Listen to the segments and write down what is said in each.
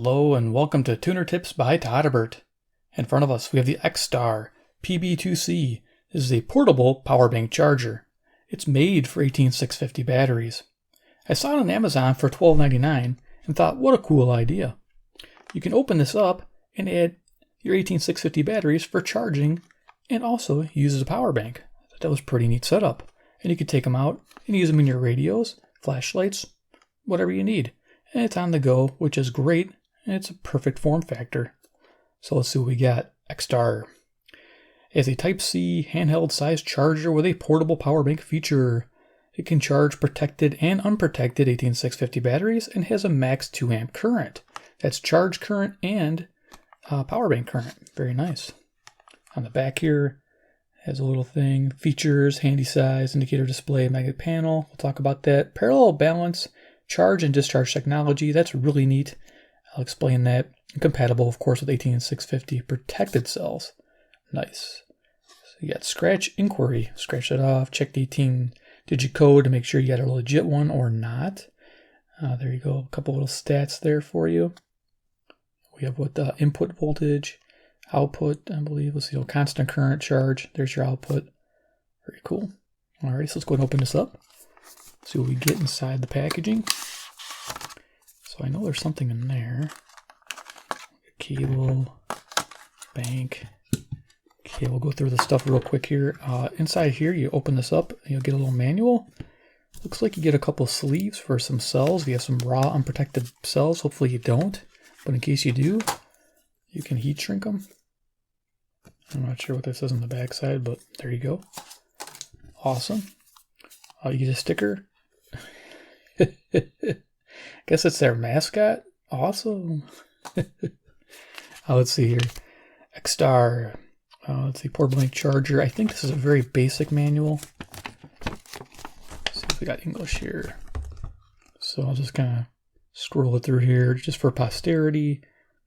Hello and welcome to Tuner Tips by todderbert. In front of us we have the XTAR PB2C. This is a portable power bank charger. It's made for 18650 batteries. I saw it on Amazon for $12.99 and thought, what a cool idea. You can open this up and add your 18650 batteries for charging and also use as a power bank. I thought that was a pretty neat setup. And you can take them out and use them in your radios, flashlights, whatever you need. And it's on the go, which is great, and it's a perfect form factor. So let's see what we got. XTAR is a Type-C handheld size charger with a portable power bank feature. It can charge protected and unprotected 18650 batteries and has a max 2 amp current. That's charge current and power bank current. Very nice. On the back here, has a little thing, features, handy size, indicator display, magnet panel. We'll talk about that. Parallel balance, charge and discharge technology. That's really neat. I'll explain that. Compatible, of course, with 18650 protected cells. Nice. So you got scratch inquiry. Scratch that off. Check the 18-digit code to make sure you got a legit one or not. There you go. A couple little stats there for you. We have what the input voltage, output, I believe. Let's see, constant current charge. There's your output. Very cool. Alright, so let's go ahead and open this up. See what we get inside the packaging. So I know there's something in there. Cable, bank. Okay, we'll go through the stuff real quick here. Inside here, you open this up and you'll get a little manual. Looks like you get a couple sleeves for some cells. If you have some raw, unprotected cells, hopefully you don't. But in case you do, you can heat shrink them. I'm not sure what this says on the back side, but there you go. Awesome. You get a sticker. Guess it's their mascot. Awesome. Let's see here. XTAR. Let's see, portable bank charger. I think this is a very basic manual. Let's see if we got English here. So I'll just kind of scroll it through here just for posterity.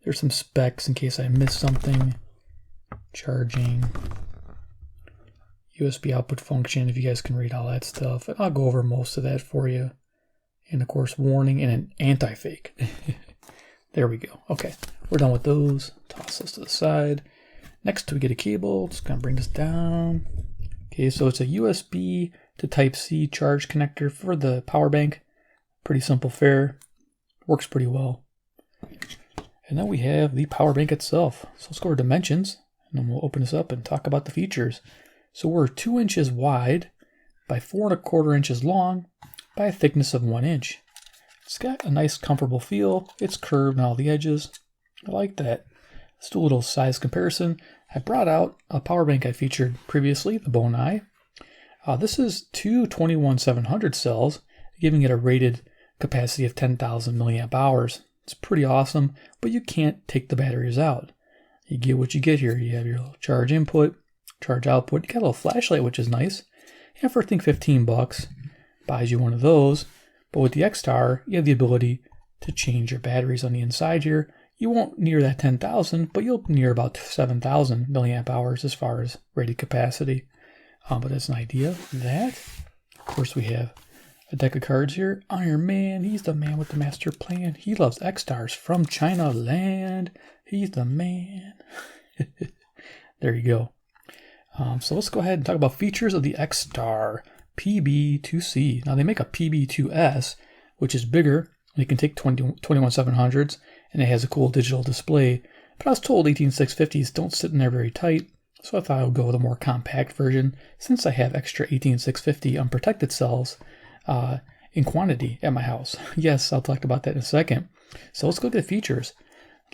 There's some specs in case I missed something. Charging. USB output function, if you guys can read all that stuff. And I'll go over most of that for you. And of course, warning and an anti-fake. There we go. Okay, we're done with those. Toss this to the side. Next, we get a cable. Just gonna bring this down. Okay, so it's a USB to Type-C charge connector for the power bank. Pretty simple fare. Works pretty well. And then we have the power bank itself. So let's go over dimensions, and then we'll open this up and talk about the features. So we're 2 inches wide by 4¼ inches long by a thickness of 1 inch. It's got a nice comfortable feel. It's curved on all the edges. I like that. Let's do a little size comparison. I brought out a power bank I featured previously, the Bone Eye. This is two 21700 cells, giving it a rated capacity of 10,000 milliamp hours. It's pretty awesome, but you can't take the batteries out. You get what you get here. You have your little charge input, charge output. You got a little flashlight, which is nice. And for I think $15, buys you one of those. But with the XTAR, you have the ability to change your batteries on the inside here. You won't near that 10,000, but you'll near about 7,000 milliamp hours as far as rated capacity. But that's an idea of that. Of course, we have a deck of cards here. Iron Man, he's the man with the master plan. He loves XTARs from China land. He's the man. There you go. So let's go ahead and talk about features of the XTAR PB2C. Now they make a PB2S, which is bigger. It can take 21700s, and it has a cool digital display. But I was told 18650s don't sit in there very tight, so I thought I would go with a more compact version since I have extra 18650 unprotected cells in quantity at my house. Yes, I'll talk about that in a second. So let's go to the features.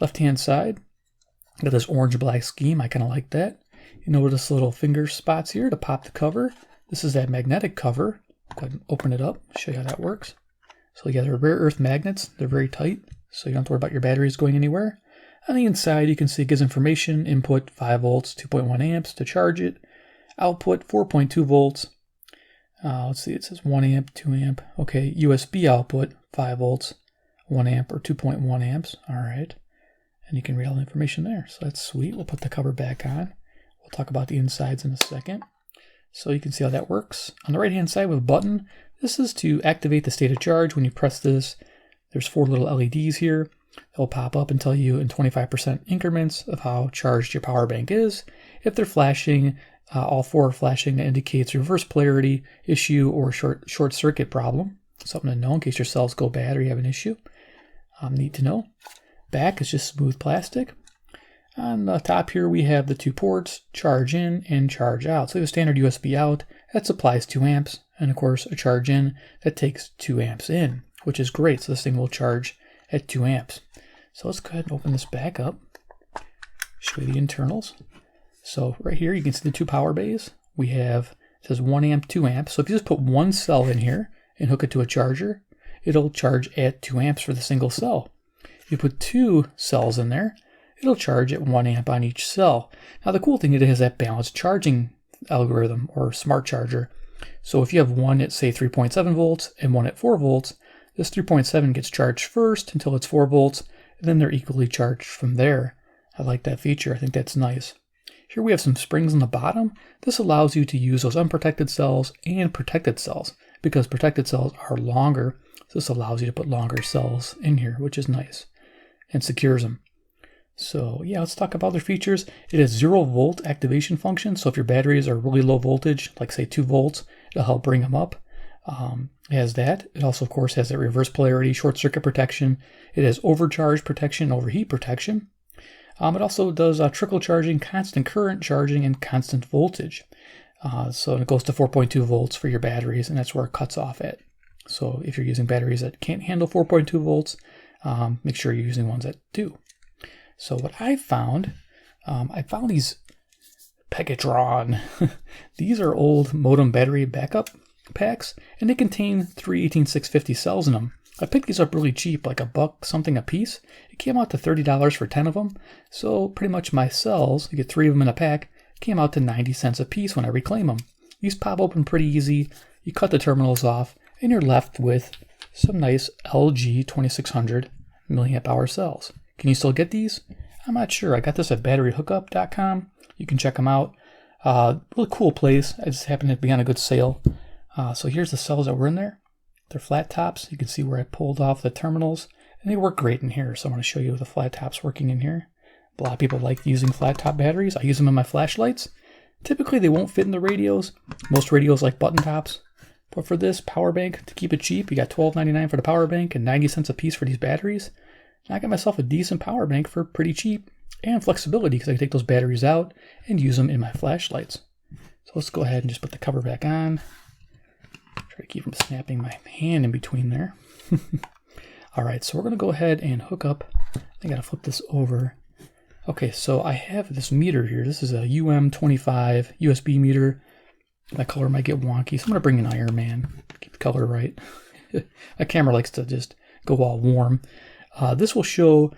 Left-hand side, got this orange-black scheme. I kind of like that. You notice little finger spots here to pop the cover. This is that magnetic cover. Go ahead and open it up, show you how that works. So you got the rare earth magnets. They're very tight, so you don't have to worry about your batteries going anywhere. On the inside, you can see it gives information. Input 5 volts, 2.1 amps to charge it. Output 4.2 volts. Let's see, it says 1 amp, 2 amp. Okay, USB output 5 volts, 1 amp or 2.1 amps. All right. And you can read all the information there. So that's sweet. We'll put the cover back on. We'll talk about the insides in a second. So you can see how that works. On the right hand side with a button, this is to activate the state of charge. When you press this, there's 4 little LEDs here. They'll pop up and tell you in 25% increments of how charged your power bank is. If they're flashing, all four are flashing, that indicates reverse polarity issue or short circuit problem. Something to know in case your cells go bad or you have an issue. Neat to know. Back is just smooth plastic. On the top here we have the two ports, charge in and charge out. So we have a standard USB out that supplies 2 amps, and of course a charge in that takes 2 amps in, which is great. So this thing will charge at 2 amps. So let's go ahead and open this back up, show you the internals. So right here you can see the 2 power bays. We have, it says 1 amp, 2 amps. So if you just put one cell in here and hook it to a charger, it'll charge at 2 amps for the single cell. If you put 2 cells in there, it'll charge at 1 amp on each cell. Now the cool thing is it has that balanced charging algorithm or smart charger. So if you have one at say 3.7 volts and one at 4 volts, this 3.7 gets charged first until it's 4 volts, and then they're equally charged from there. I like that feature. I think that's nice. Here we have some springs on the bottom. This allows you to use those unprotected cells and protected cells because protected cells are longer. So this allows you to put longer cells in here, which is nice and secures them. So yeah, let's talk about other features. It has 0 volt activation function. So if your batteries are really low voltage, like say 2 volts, it'll help bring them up. It has that. It also, of course, has that reverse polarity, short circuit protection. It has overcharge protection, overheat protection. It also does trickle charging, constant current charging, and constant voltage. So it goes to 4.2 volts for your batteries, and that's where it cuts off at. So if you're using batteries that can't handle 4.2 volts, make sure you're using ones that do. So what I found these Pegatron. These are old modem battery backup packs, and they contain 3 18650 cells in them. I picked these up really cheap, like $1 something a piece. It came out to $30 for 10 of them. So pretty much my cells, you get 3 of them in a pack, came out to 90 cents a piece when I reclaim them. These pop open pretty easy. You cut the terminals off, and you're left with some nice LG 2600 milliamp hour cells. Can you still get these? I'm not sure. I got this at batteryhookup.com. You can check them out. Really cool place. I just happened to be on a good sale. So here's the cells that were in there. They're flat tops. You can see where I pulled off the terminals, and they work great in here. So I'm going to show you the flat tops working in here. A lot of people like using flat top batteries. I use them in my flashlights. Typically they won't fit in the radios. Most radios like button tops. But for this power bank, to keep it cheap, you got $12.99 for the power bank and 90 cents a piece for these batteries. And I got myself a decent power bank for pretty cheap and flexibility because I can take those batteries out and use them in my flashlights. So let's go ahead and just put the cover back on. Try to keep from snapping my hand in between there. All right, so we're going to go ahead and hook up. I got to flip this over. Okay, so I have this meter here. This is a UM25 USB meter. My color might get wonky, so I'm going to bring an Iron Man. Keep the color right. My camera likes to just go all warm. This will show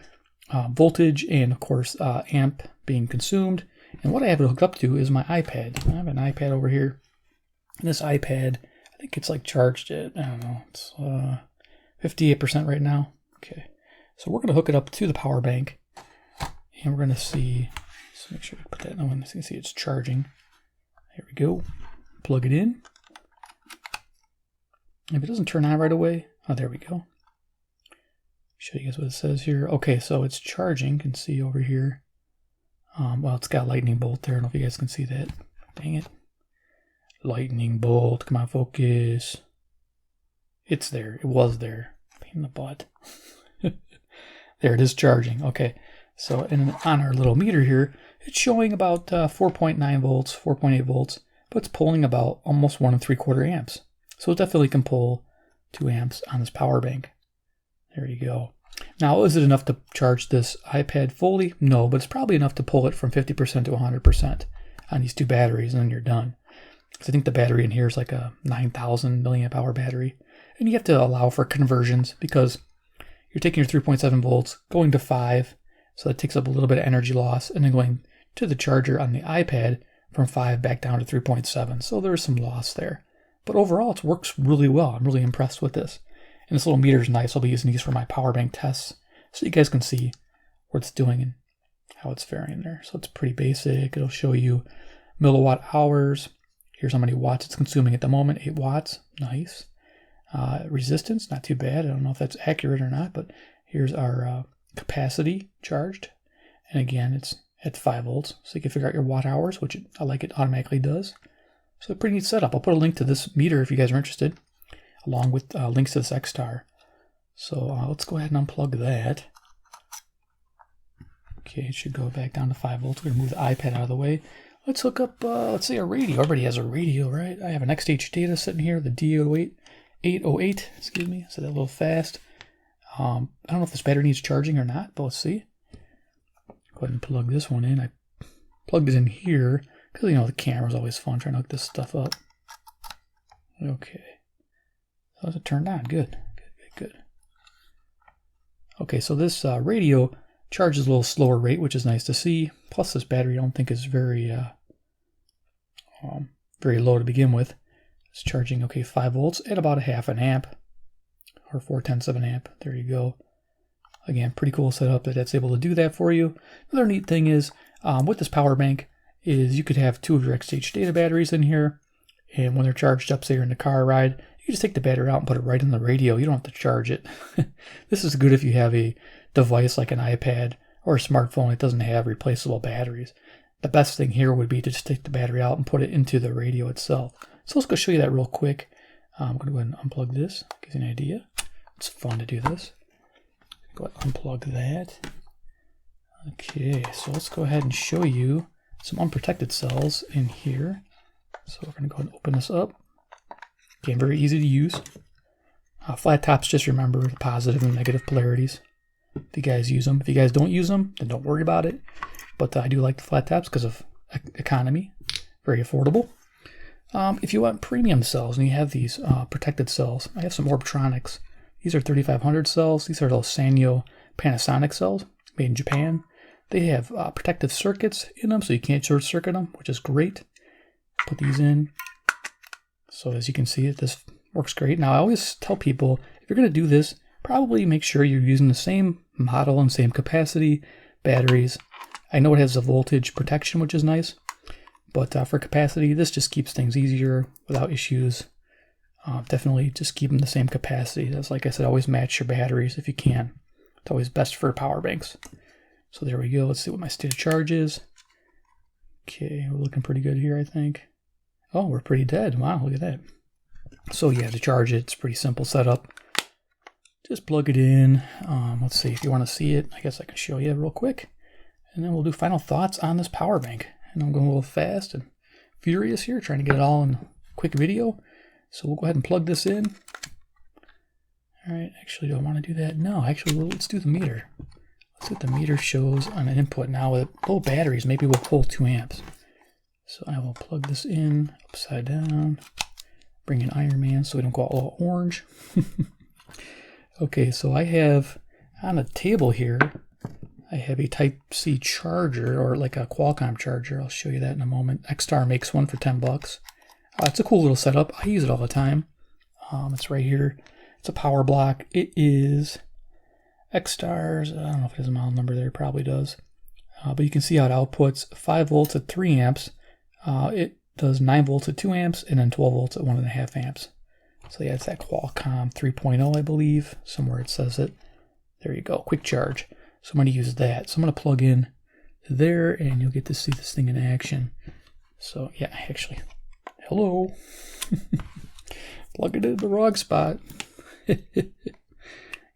voltage and, of course, amp being consumed. And what I have it hooked up to is my iPad. I have an iPad over here. And this iPad, I think it's like charged at, I don't know, it's 58% right now. Okay, so we're going to hook it up to the power bank. And we're going to see, let's make sure we put that in one so you can see it's charging. There we go. Plug it in. If it doesn't turn on right away, oh, there we go. Show you guys what it says here. Okay, so it's charging. You can see over here. Well, it's got a lightning bolt there. I don't know if you guys can see that. Dang it. Lightning bolt. Come on, focus. It's there. It was there. Pain in the butt. There it is charging. Okay. So on our little meter here, it's showing about 4.9 volts, 4.8 volts, but it's pulling about almost 1 3/4 amps. So it definitely can pull 2 amps on this power bank. There you go. Now, is it enough to charge this iPad fully? No, but it's probably enough to pull it from 50% to 100% on these 2 batteries, and then you're done. Because I think the battery in here is like a 9,000 milliamp hour battery. And you have to allow for conversions because you're taking your 3.7 volts, going to 5, so that takes up a little bit of energy loss, and then going to the charger on the iPad from 5 back down to 3.7. So there's some loss there. But overall, it works really well. I'm really impressed with this. And this little meter is nice. I'll be using these for my power bank tests so you guys can see what it's doing and how it's faring there. So it's pretty basic. It'll show you milliwatt hours. Here's how many watts it's consuming at the moment. 8 watts. Nice. Resistance, not too bad. I don't know if that's accurate or not, but here's our capacity charged. And again, it's at 5 volts. So you can figure out your watt hours, which I like it automatically does. So pretty neat setup. I'll put a link to this meter if you guys are interested, along with links to this XTAR. So let's go ahead and unplug that. Okay, it should go back down to 5 volts. We're going to move the iPad out of the way. Let's hook up, let's say a radio. Everybody has a radio, right? I have an XTAR data sitting here, the D808, excuse me. I said that a little fast. I don't know if this battery needs charging or not, but let's see. Go ahead and plug this one in. I plugged it in here because, you know, the camera's always fun trying to hook this stuff up. Okay. So it turned on. Good. Good. Okay, so this radio charges a little slower rate, which is nice to see. Plus, this battery I don't think is very low to begin with. It's charging, okay, 5 volts at about a half an amp, or 4/10 of an amp. There you go. Again, pretty cool setup that's able to do that for you. Another neat thing is, with this power bank, is you could have 2 of your XTAR data batteries in here, and when they're charged up, say you're in the car ride, you can just take the battery out and put it right in the radio. You don't have to charge it. This is good if you have a device like an iPad or a smartphone that doesn't have replaceable batteries. The best thing here would be to just take the battery out and put it into the radio itself. So let's go show you that real quick. I'm going to go ahead and unplug this, give you an idea. It's fun to do this. Go ahead and unplug that. Okay, so let's go ahead and show you some unprotected cells in here. So we're going to go ahead and open this up. Again, very easy to use. Flat tops, just remember the positive and negative polarities if you guys use them. If you guys don't use them, then don't worry about it. But I do like the flat tops because of economy. Very affordable. If you want premium cells and you have these protected cells, I have some Orbtronics. These are 3500 cells. These are those Sanyo Panasonic cells made in Japan. They have protective circuits in them, so you can't short circuit them, which is great. Put these in. So as you can see, this works great. Now I always tell people, if you're going to do this, probably make sure you're using the same model and same capacity batteries. I know it has a voltage protection, which is nice, but for capacity, this just keeps things easier without issues. Definitely just keep them the same capacity. That's, like I said, always match your batteries if you can. It's always best for power banks. So there we go. Let's see what my state of charge is. Okay, we're looking pretty good here, I think. Oh, we're pretty dead. Wow, look at that. So yeah, to charge it, it's pretty simple setup. Just plug it in. Let's see, if you want to see it, I guess I can show you real quick. And then we'll do final thoughts on this power bank. And I'm going a little fast and furious here, trying to get it all in a quick video. So we'll go ahead and plug this in. All right, actually, do I want to do that? No, actually, let's do the meter. Let's see what the meter shows on an input. Now with low batteries, maybe we'll pull 2 amps. So I will plug this in upside down. Bring in Iron Man so we don't go all orange. Okay, so I have on a table here, I have a Type-C charger, or like a Qualcomm charger. I'll show you that in a moment. XTAR makes one for 10 bucks. It's a cool little setup. I use it all the time. It's right here. It's a power block. It is XTAR's, I don't know if it has a model number there, it probably does. But you can see how it outputs 5 volts at 3 amps. It does 9 volts at 2 amps, and then 12 volts at 1.5 amps. So yeah, it's that Qualcomm 3.0, I believe. Somewhere it says it. There you go, quick charge. So I'm going to use that. So I'm going to plug in there, and you'll get to see this thing in action. So yeah, actually, hello. Plug it in the wrong spot.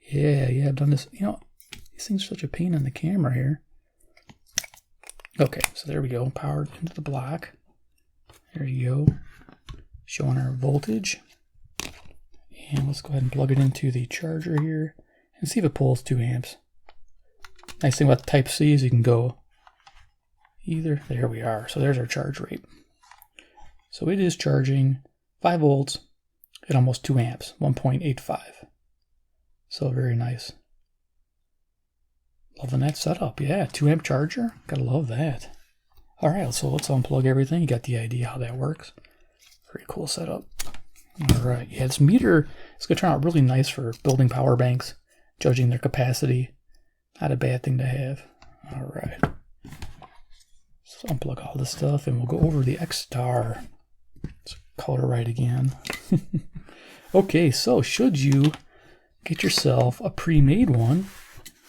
Yeah, I've done this. You know, these things are such a pain on the camera here. Okay, so there we go. Powered into the block. There you go. Showing our voltage. And let's go ahead and plug it into the charger here and see if it pulls 2 amps. Nice thing about the Type-C is you can go either. There we are. So there's our charge rate. So it is charging 5 volts at almost 2 amps, 1.85. So very nice. Loving that setup. Yeah, 2 amp charger. Gotta love that. All right, so let's unplug everything. You got the idea how that works. Very cool setup. All right, yeah, this meter is gonna turn out really nice for building power banks, judging their capacity. Not a bad thing to have. All right. So unplug all this stuff and we'll go over the XTAR. Let's color right again. Okay, so should you get yourself a pre-made one,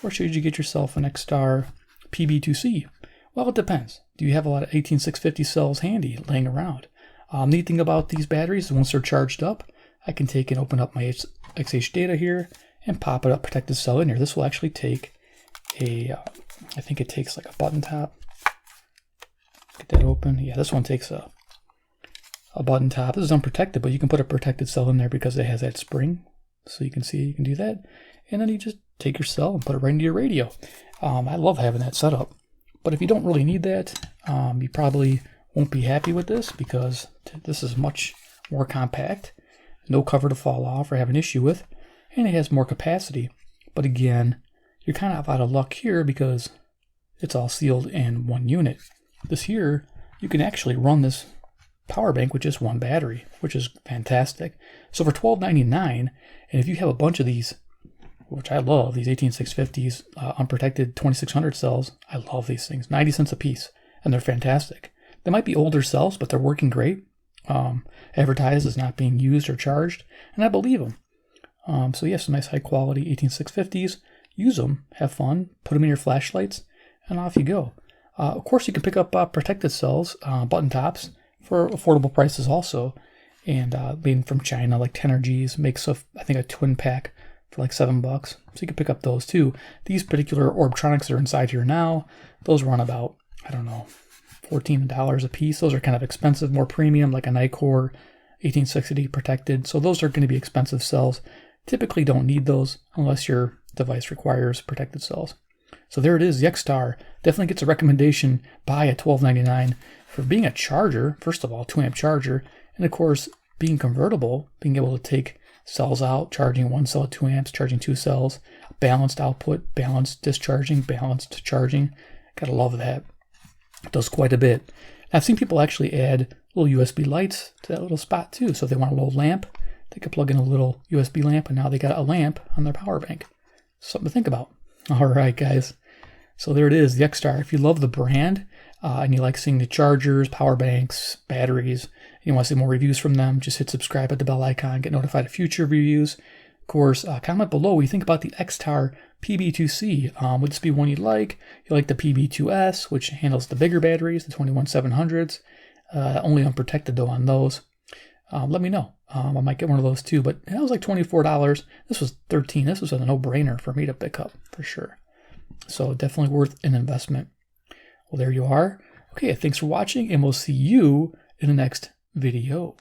or should you get yourself an XTAR PB2C? Well, it depends. Do you have a lot of 18650 cells handy laying around? Neat thing about these batteries is once they're charged up, I can take and open up my XH data here and pop it up, protected cell in here. This will actually take a, I think it takes like a button top. Get that open. Yeah, this one takes a button top. This is unprotected, but you can put a protected cell in there because it has that spring. So you can see you can do that. And then you just take your cell and put it right into your radio. I love having that setup. But if you don't really need that, you probably won't be happy with this because this is much more compact. No cover to fall off or have an issue with. And it has more capacity. But again, you're kind of out of luck here because it's all sealed in one unit. This here, you can actually run this power bank with just one battery, which is fantastic. So for $12.99, and if you have a bunch of these, which I love, these 18650s, unprotected 2600 cells, I love these things, 90 cents a piece, and they're fantastic. They might be older cells, but they're working great. Advertised as not being used or charged, and I believe them. So you have some nice high quality 18650s, use them, have fun, put them in your flashlights, and off you go. Of course, you can pick up protected cells, button tops, for affordable prices also, and being from China, like Tenergy's makes I think a twin pack for like $7, so you can pick up those too. These particular Orbtronics that are inside here now, those run about, I don't know, $14 a piece. Those are kind of expensive, more premium, like a Nikkor 1860 protected. So those are going to be expensive cells. Typically don't need those unless your device requires protected cells. So there it is, the XTAR. Definitely gets a recommendation by at $12.99 for being a charger, first of all, 2-amp charger, and of course, being convertible, being able to take cells out, charging one cell at 2 amps, charging 2 cells, balanced output, balanced discharging, balanced charging. Gotta love that. It does quite a bit. I've seen people actually add little USB lights to that little spot too. So if they want a little lamp, they could plug in a little USB lamp, and now they got a lamp on their power bank. Something to think about. All right, guys. So there it is, the XTAR. If you love the brand and you like seeing the chargers, power banks, batteries, and you want to see more reviews from them, just hit subscribe at the bell icon, get notified of future reviews. Of course, comment below what you think about the XTAR PB2C. Would this be one you'd like? You like the PB2S, which handles the bigger batteries, the 21700s. Only unprotected though on those. Let me know. I might get one of those too, but that was like $24. This was $13. This was a no-brainer for me to pick up for sure. So definitely worth an investment. Well, there you are. Okay, thanks for watching, and we'll see you in the next video.